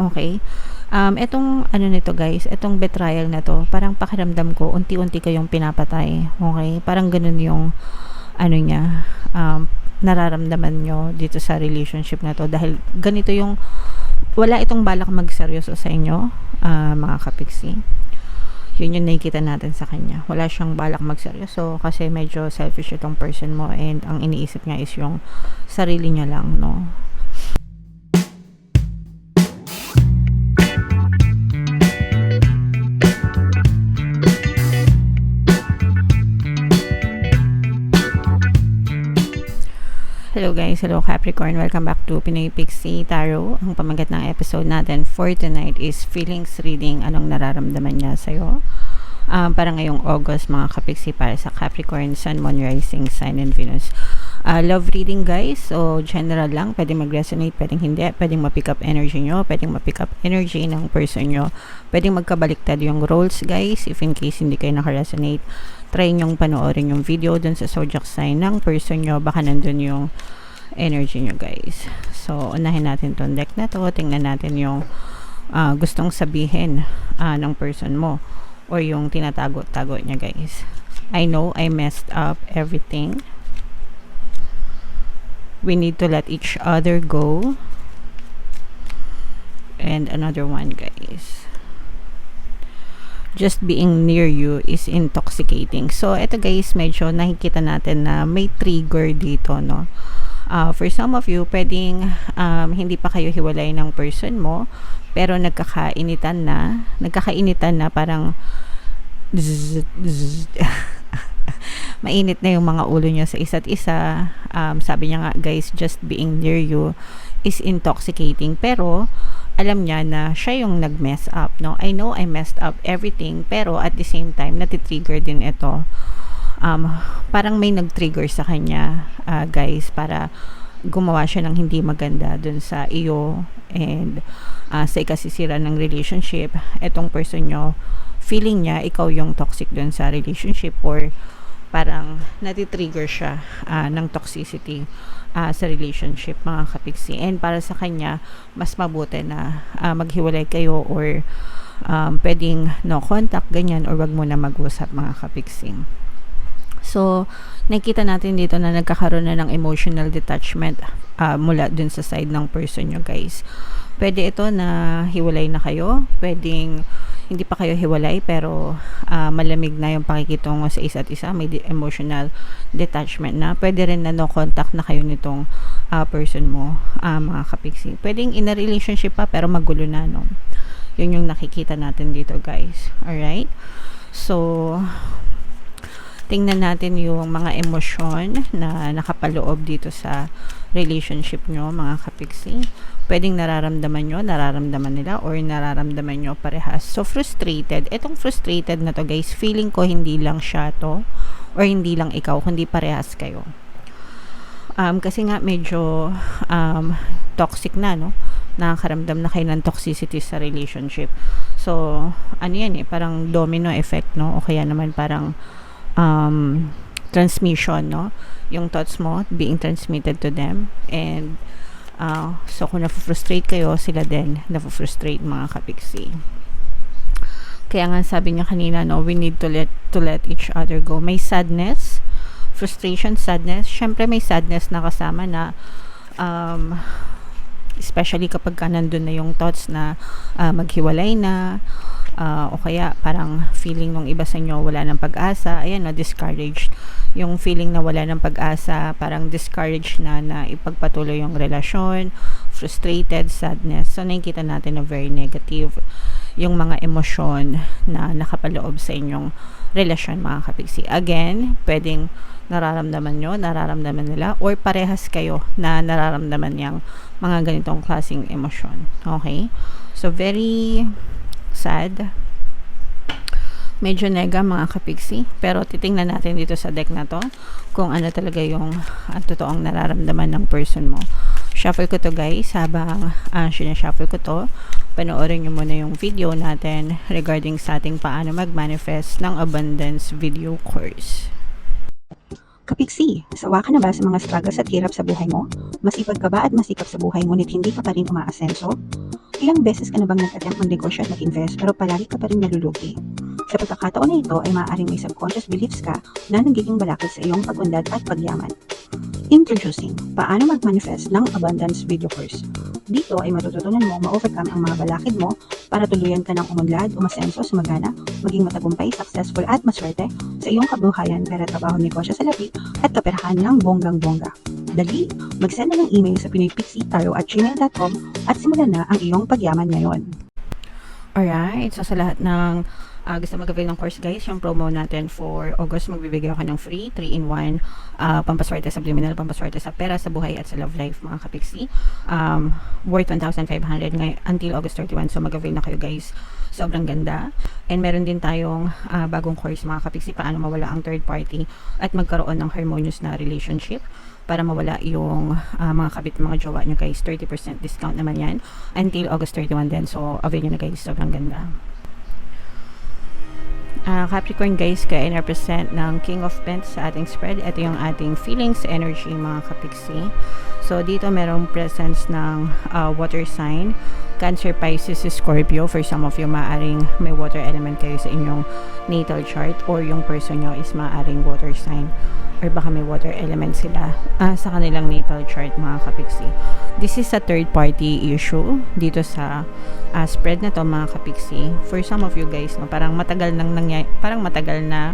Okay? Etong ano nito guys, etong betrayal na to, parang pakiramdam ko, unti-unti kayong pinapatay. Okay? Parang ganun yung ano niya, nararamdaman nyo dito sa relationship na to. Dahil ganito yung, wala itong balak magseryoso sa inyo, mga kapiksi. Yun yung nakikita natin sa kanya. Wala siyang balak magseryoso kasi medyo selfish itong person mo and ang iniisip niya is yung sarili niya lang, no? Hello guys, hello Capricorn, welcome back to Pinoy Pixie Tarot. Ang pamagat ng episode natin for tonight is feelings reading. Anong nararamdaman niya sa'yo? Para ngayong August mga kapiksi para sa Capricorn, Sun, Moon, Rising, Sign, and Venus. Love reading guys, so general lang, pwedeng mag-resonate, pwedeng hindi, pwedeng ma-pick up energy nyo, pwedeng ma-pick up energy ng person nyo, pwedeng magkabaliktad yung roles guys. If in case hindi kayo naka-resonate, try nyong panoorin yung video dun sa zodiac sign ng person nyo, baka nandun yung energy nyo guys. So unahin natin tong deck na to, tingnan natin yung gustong sabihin ng person mo or yung tinatago-tago niya guys. I know I messed up everything. We need to let each other go. And another one guys, just being near you is intoxicating. So ito guys, medyo nakikita natin na may trigger dito, no? For some of you, pwedeng hindi pa kayo hiwalay ng person mo, pero nagkakainitan na parang mainit na yung mga ulo nyo sa isa't isa. Sabi niya nga guys, just being near you is intoxicating, pero alam niya na siya yung nag-mess up, no? I know I messed up everything, pero at the same time natitrigger din ito. Parang may nag-trigger sa kanya guys, para gumawa siya ng hindi maganda dun sa iyo and sa ikasisira ng relationship. Etong person nyo, feeling niya ikaw yung toxic dun sa relationship, or parang natitrigger siya ng toxicity sa relationship mga kapiksi. And para sa kanya, mas mabuti na maghiwalay kayo, or pwedeng no contact ganyan, or wag mo na mag-usap mga kapiksi. So nakita natin dito na nagkakaroon na ng emotional detachment mula dun sa side ng person nyo guys. Pwede ito na hiwalay na kayo, pwedeng hindi pa kayo hiwalay pero malamig na yung pakikitungo sa isa't isa, may emotional detachment na. Pwede rin na no contact na kayo nitong person mo mga kapiksi. Pwedeng in a relationship pa pero magulo na, no? Yun yung nakikita natin dito guys. Alright, so tingnan natin yung mga emosyon na nakapaloob dito sa relationship nyo mga kapiksi. Pwedeng nararamdaman nyo, nararamdaman nila, or nararamdaman nyo parehas. So frustrated, etong frustrated na to guys, feeling ko hindi lang siya to, or hindi lang ikaw, kundi parehas kayo. Kasi nga medyo toxic na, no? Nakakaramdam na kayo ng toxicity sa relationship. So ano yan parang domino effect, no? O kaya naman parang transmission, no? Yung thoughts mo being transmitted to them, and so kung na-frustrate kayo, sila din na-frustrate mga kapiksi. Kaya nga sabi niya kanina, no, we need to let each other go. May sadness, frustration, sadness. Syempre may sadness na kasama na especially kapag nandun na yung thoughts na maghiwalay na, o kaya parang feeling nung iba sa inyo wala ng pag-asa. Ayan, na discouraged. Yung feeling na wala ng pag-asa, parang discouraged na ipagpatuloy yung relasyon, frustrated, sadness. So nakikita natin na very negative yung mga emosyon na nakapaloob sa inyong relasyon mga kapiksi. Again, pwedeng nararamdaman nyo, nararamdaman nila, or parehas kayo na nararamdaman yung mga ganitong klaseng emosyon. Okay? So very sad, medyo nega mga kapiksi, pero titingnan natin dito sa deck na to kung ano talaga yung totoong nararamdaman ng person mo. Shuffle ko to guys, habang sinashuffle ko to, panoorin nyo muna yung video natin regarding sa ating paano mag-manifest ng abundance video course. Kapiksi, sawa ka na ba sa mga struggles at hirap sa buhay mo? Masipag ka ba at masikap sa buhay ngunit hindi ka pa rin umaasenso? Ilang beses ka na bang nag-attempt mag-negosyo at mag-invest pero palagi ka pa rin nalulugi? Sa pagkakataon na ito ay maaaring may subconscious beliefs ka na nagiging balakid sa iyong pag-unlad at pagyaman. Introducing, paano mag-manifest ng abundance video course. Dito ay matututunan mo ma-overcome ang mga balakid mo para tuluyan ka ng umunlad, umasenso, sumagana, maging matagumpay, successful at maswerte sa iyong kabuhayan, pera, trabaho, negosyo sa labi at kaperahan ng bonggang-bongga. Dali, mag-send na ng email sa pinoypixitaro@gmail.com at simulan na ang iyong pagyaman ngayon. Alright, so sa lahat ng gusto mag-avail ng course guys, yung promo natin for August, magbibigay ako ng free 3-in-1 pampaswerte subliminal, pampaswerte sa pera, sa buhay at sa love life mga kapiksi, worth 1,500 ngayon until August 31. So mag-avail na kayo guys, sobrang ganda. And meron din tayong bagong course mga kapiksi, paano mawala ang third party at magkaroon ng harmonious na relationship para mawala yung mga kabit, mga jowa nyo guys. 30% discount naman yan until August 31 din. So avail nyo na guys, sobrang ganda. Capricorn guys, kaya in-represent ng King of Pentacles sa ating spread. Ito yung ating feelings, energy mga kapiksi. So dito merong presence ng water sign, Cancer, Pisces, Scorpio. For some of you, maaring may water element kayo sa inyong natal chart, or yung person nyo is maaring water sign, or baka may water element sila sa kanilang natal chart mga kapiksi. This is a third party issue dito sa spread na to mga kapiksi. For some of you guys, no, parang matagal na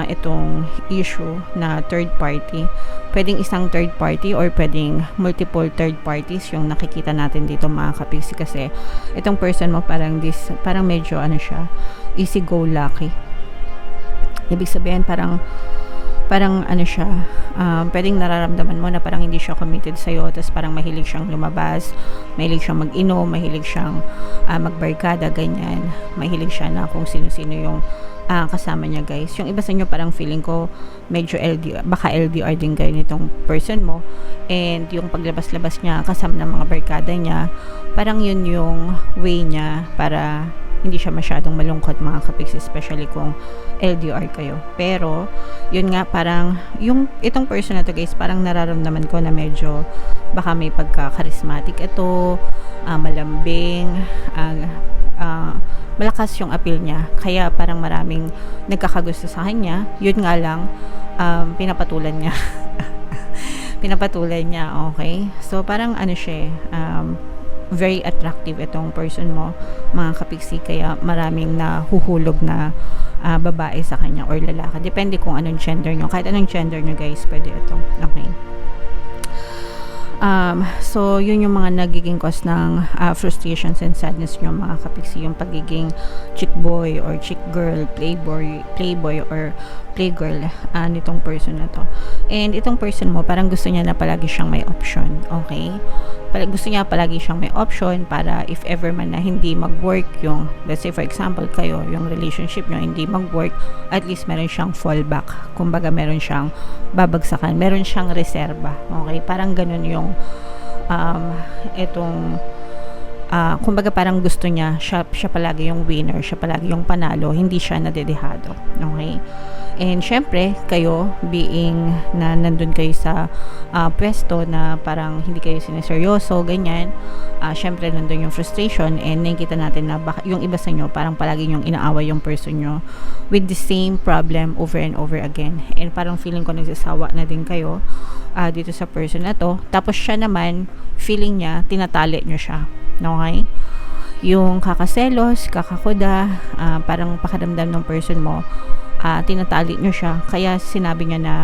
itong issue na third party. Pwedeng isang third party or pwedeng multiple third parties yung nakikita natin dito mga kapiksi, kasi itong person mo parang medyo easy go lucky. Ibig sabihin parang siya, pwedeng nararamdaman mo na parang hindi siya committed sa'yo, tapos parang mahilig siyang lumabas, mahilig siyang mag-inom, mahilig siyang magbarkada, ganyan. Mahilig siya na kung sino-sino yung kasama niya guys. Yung iba sa inyo parang feeling ko medyo baka LDR din kayo nitong person mo, and yung paglabas-labas niya kasama ng mga barkada niya, parang yun yung way niya para hindi siya masyadong malungkot mga kapiksi, especially kung LDR kayo. Pero yun nga, parang itong person na to guys, parang nararamdaman ko na medyo baka may pagka-charismatic ito, malambing, malakas yung appeal niya, kaya parang maraming nagkakagusto sa kanya. Yun nga lang, pinapatulan niya okay. So parang siya very attractive itong person mo mga kapiksi, kaya maraming nahuhulog na babae sa kanya or lalaki, depende kung anong gender nyo. Kahit anong gender nyo guys, pwede ito, okay. So yun yung mga nagiging cause ng frustrations and sadness nyo mga kapiksi, yung pagiging chick boy or chick girl, playboy or playgirl nitong person na to. And itong person mo, parang gusto niya na palagi siyang may option, okay. Gusto niya palagi siyang may option para if ever man na hindi mag-work yung, let's say for example kayo, yung relationship nyo hindi mag-work, at least meron siyang fallback, kumbaga meron siyang babagsakan, meron siyang reserba, okay. Parang ganun yung kumbaga parang gusto niya siya palagi yung winner, siya palagi yung panalo, hindi siya nadedehado, okay. And syempre kayo, being na nandun kayo sa pwesto na parang hindi kayo sineseryoso, ganyan, syempre nandun yung frustration, and nakikita natin na yung iba sa inyo parang palagi yung inaaway yung person nyo with the same problem over and over again, and parang feeling ko nagsasawa na din kayo dito sa person na to. Tapos siya naman, feeling niya tinatali nyo siya, okay. Yung kakaselos, kakakuda, parang pakiramdam ng person mo tinatali nyo siya, kaya sinabi niya na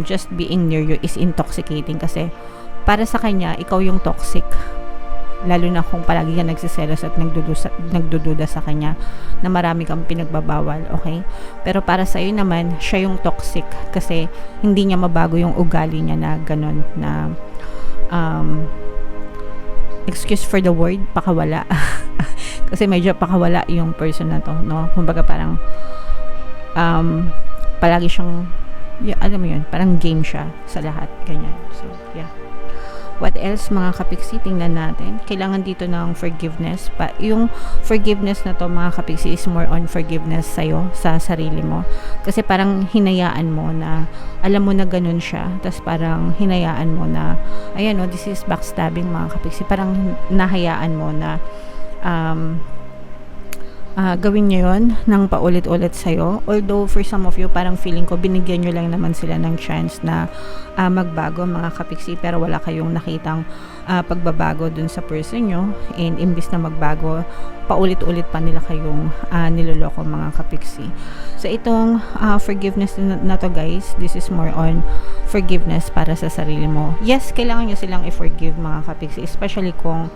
just being near you is intoxicating, kasi para sa kanya ikaw yung toxic, lalo na kung palagi ka nagsiselos at nagdududa sa kanya na marami kang pinagbabawal, okay. Pero para sa iyo naman, siya yung toxic kasi hindi niya mabago yung ugali niya na ganon, na excuse for the word, pakawala kasi medyo pakawala yung person na to, no. Kumbaga parang palagi siyang, alam mo yun, parang game siya sa lahat, ganyan. So yeah, What else mga kapiksi, tingnan natin. Kailangan dito ng forgiveness. Yung forgiveness na to mga kapiksi is more on forgiveness sa'yo, sa sarili mo. Kasi parang hinayaan mo na, alam mo na ganun siya. Tapos parang hinayaan mo na, ayan o, this is backstabbing mga kapiksi. Parang nahayaan mo na, gawin nyo yun ng paulit-ulit sa'yo. Although for some of you, parang feeling ko binigyan nyo lang naman sila ng chance na magbago mga kapiksi, pero wala kayong nakitang pagbabago dun sa person nyo, and imbis na magbago, paulit-ulit pa nila kayong niloloko mga kapiksi. So itong forgiveness na to guys, this is more on forgiveness para sa sarili mo. Yes, kailangan nyo silang i-forgive mga kapiksi, especially kung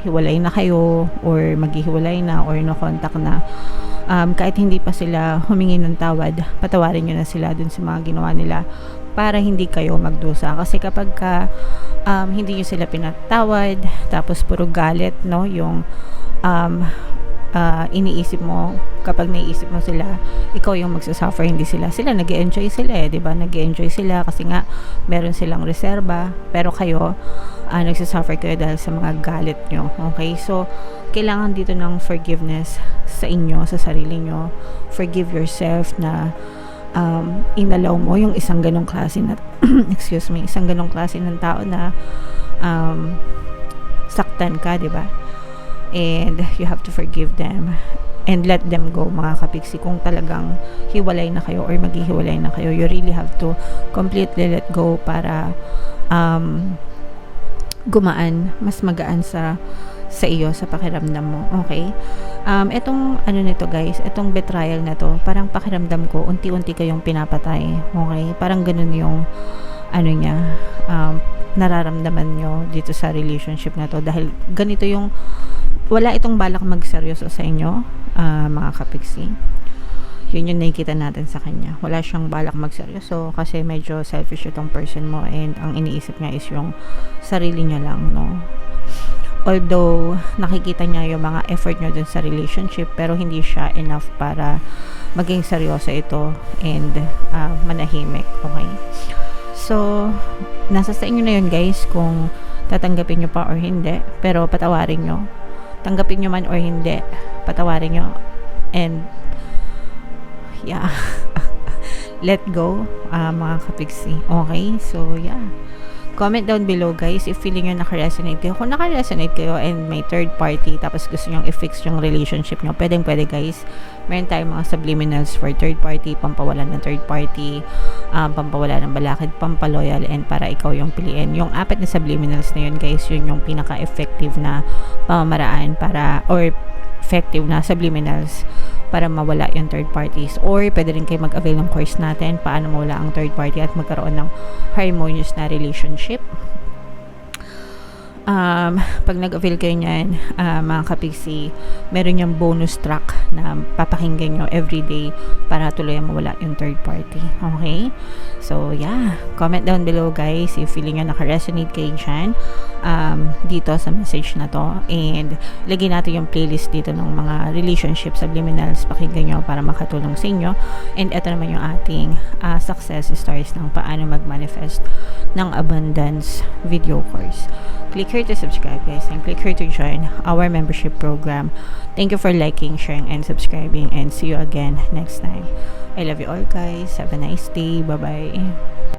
hiwalay na kayo or maghihiwalay na or no contact na. Kahit hindi pa sila humingi ng tawad, patawarin nyo na sila dun sa mga ginawa nila para hindi kayo magdusa. Kasi kapag hindi nyo sila pinatawad, tapos puro galit, no, yung iniisip mo, kapag naiisip mo sila, ikaw yung magsasuffer, hindi sila. Sila nag-e-enjoy sila diba? Nag-e-enjoy sila kasi nga meron silang reserba, pero kayo nagsasuffer kayo dahil sa mga galit nyo. Okay? So, kailangan dito ng forgiveness sa inyo, sa sarili nyo. Forgive yourself na inalaw mo yung isang ganong klase na excuse me, isang ganong klase ng tao na saktan ka, diba? And you have to forgive them and let them go mga kapiksi. Kung talagang hiwalay na kayo or maghihiwalay na kayo, you really have to completely let go para gumaan, mas magaan sa iyo, sa pakiramdam mo. Okay? Etong ano nito guys, etong betrayal na to, parang pakiramdam ko unti-unti kayong pinapatay. Okay? Parang ganun yung ano niya, nararamdaman nyo dito sa relationship na to, dahil ganito yung, wala itong balak magseryoso sa inyo mga kapiksi. Yun yung nakikita natin sa kanya. Wala siyang balak magseryoso kasi medyo selfish itong person mo, and ang iniisip niya is yung sarili niya lang, no? Although nakikita niya yung mga effort niyo dun sa relationship, pero hindi siya enough para maging seryoso ito and manahimik. Okay? So, nasa sa inyo na yun guys kung tatanggapin nyo pa or hindi, pero patawarin nyo. Tanggapin nyo man or hindi, patawarin nyo, and yeah, let go mga kapiksi. Okay? So, yeah. Comment down below guys if feeling nyo naka-resonate kayo. Kung naka-resonate kayo and may third party tapos gusto nyo i-fix yung relationship nyo, pwede guys. Meron tayong mga subliminals for third party, pampawala ng third party, pampawala ng balakid, pampaloyal, and para ikaw yung piliin. Yung 4 na subliminals na yun guys, yun yung pinaka-effective na pamamaraan para, or effective na subliminals para mawala yung third parties. Or pwede rin kayo mag-avail ng course natin paano mawala ang third party at magkaroon ng harmonious na relationship. Pag nag-avail kayo nyan, mga kapiksi, meron yung bonus track na papakinggan nyo everyday para tuloy mawala yung third party. Okay? So, yeah. Comment down below guys if feeling nyo naka-resonate kayo dyan dito sa message na to. And lagyan natin yung playlist dito ng mga relationship subliminals. Pakinggan nyo para makatulong sa inyo. And ito naman yung ating success stories ng paano mag-manifest ng abundance video course. Click here to subscribe guys, and click here to join our membership program. Thank you for liking, sharing, and subscribing, and see you again next time. I love you all guys. Have a nice day. Bye bye.